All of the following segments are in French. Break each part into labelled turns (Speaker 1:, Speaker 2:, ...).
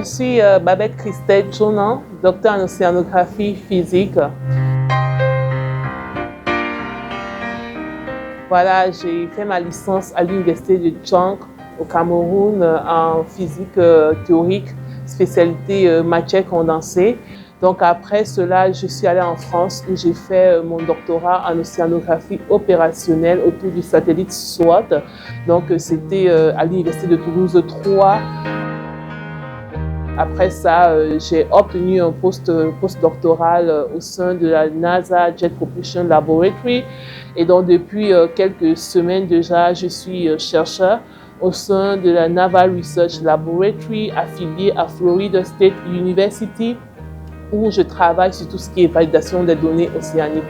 Speaker 1: Je suis Babette Christelle Chonan, docteur en océanographie physique. Voilà, j'ai fait ma licence à l'université de Tchang au Cameroun en physique théorique, spécialité matière condensée. Donc après cela, je suis allée en France où j'ai fait mon doctorat en océanographie opérationnelle autour du satellite SWOT. Donc c'était à l'université de Toulouse 3. Après ça, j'ai obtenu un postdoctoral au sein de la NASA Jet Propulsion Laboratory. Et donc, depuis quelques semaines déjà, je suis chercheur au sein de la Naval Research Laboratory affiliée à Florida State University, où je travaille sur tout ce qui est validation des données océaniques.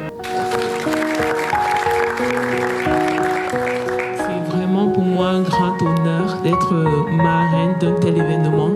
Speaker 2: C'est vraiment pour moi un grand honneur d'être marraine d'un tel événement.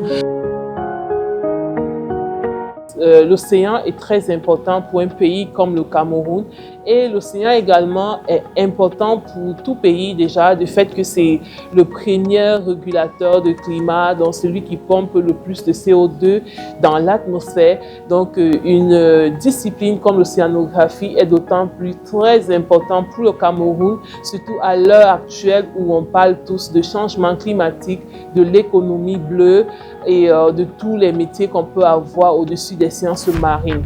Speaker 1: L'océan est très important pour un pays comme le Cameroun et l'océan également est important pour tout pays déjà du fait que c'est le premier régulateur de climat, donc celui qui pompe le plus de CO2 dans l'atmosphère. Donc une discipline comme l'océanographie est d'autant plus très importante pour le Cameroun, surtout à l'heure actuelle où on parle tous de changement climatique, de l'économie bleue et de tous les métiers qu'on peut avoir au-dessus des sciences marines.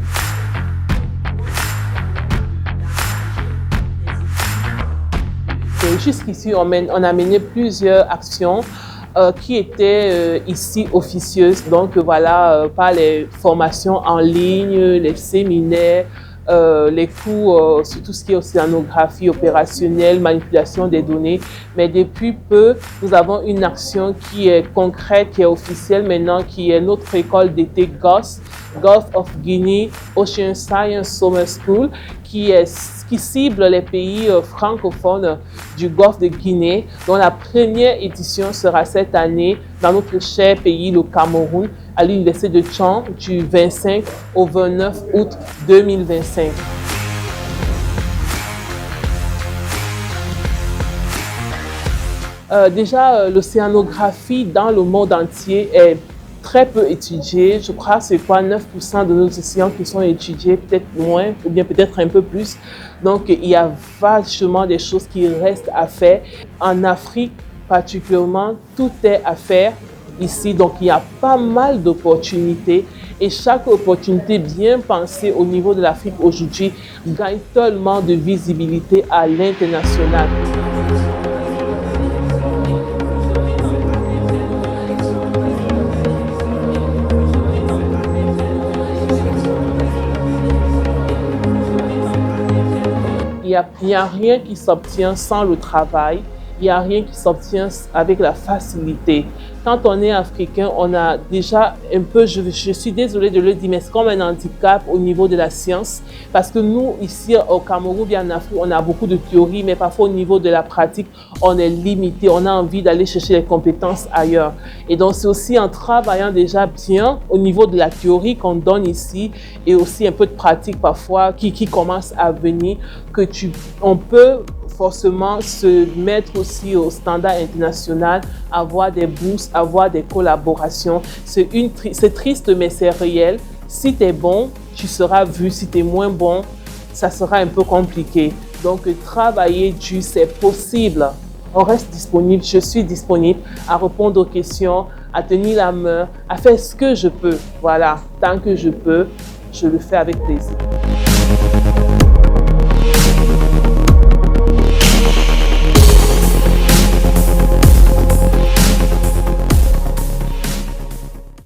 Speaker 1: Jusqu'ici, on a mené plusieurs actions qui étaient ici officieuses. Donc voilà, par les formations en ligne, les séminaires, les cours sur tout ce qui est océanographie opérationnelle, manipulation des données. Mais depuis peu, nous avons une action qui est concrète, qui est officielle maintenant, qui est notre école d'été GOS, Gulf of Guinea Ocean Science Summer School, qui cible les pays francophones du Golfe de Guinée, dont la première édition sera cette année dans notre cher pays, le Cameroun, à l'université de Tchang du 25 au 29 août 2025. Déjà, l'océanographie dans le monde entier est très peu étudiée. Je crois que c'est 9% de nos océans qui sont étudiés, peut-être moins ou bien peut-être un peu plus. Donc, il y a vachement des choses qui restent à faire. En Afrique, particulièrement, tout est à faire ici. Donc, il y a pas mal d'opportunités et chaque opportunité bien pensée au niveau de l'Afrique aujourd'hui gagne tellement de visibilité à l'international. Il n'y a rien qui s'obtient sans le travail, il n'y a rien qui s'obtient avec la facilité. Quand on est africain, on a déjà un peu, je suis désolée de le dire, mais c'est comme un handicap au niveau de la science. Parce que nous, ici au Cameroun, bien en Afrique, on a beaucoup de théories, mais parfois au niveau de la pratique, on est limité. On a envie d'aller chercher les compétences ailleurs. Et donc, c'est aussi en travaillant déjà bien au niveau de la théorie qu'on donne ici et aussi un peu de pratique parfois qui commence à venir que on peut forcément se mettre aussi au standard international, avoir des bourses, avoir des collaborations. C'est triste, mais c'est réel. Si tu es bon, tu seras vu. Si tu es moins bon, ça sera un peu compliqué. Donc, travailler dur, c'est possible. On reste disponible, je suis disponible à répondre aux questions, à tenir la main, à faire ce que je peux. Voilà, tant que je peux, je le fais avec plaisir.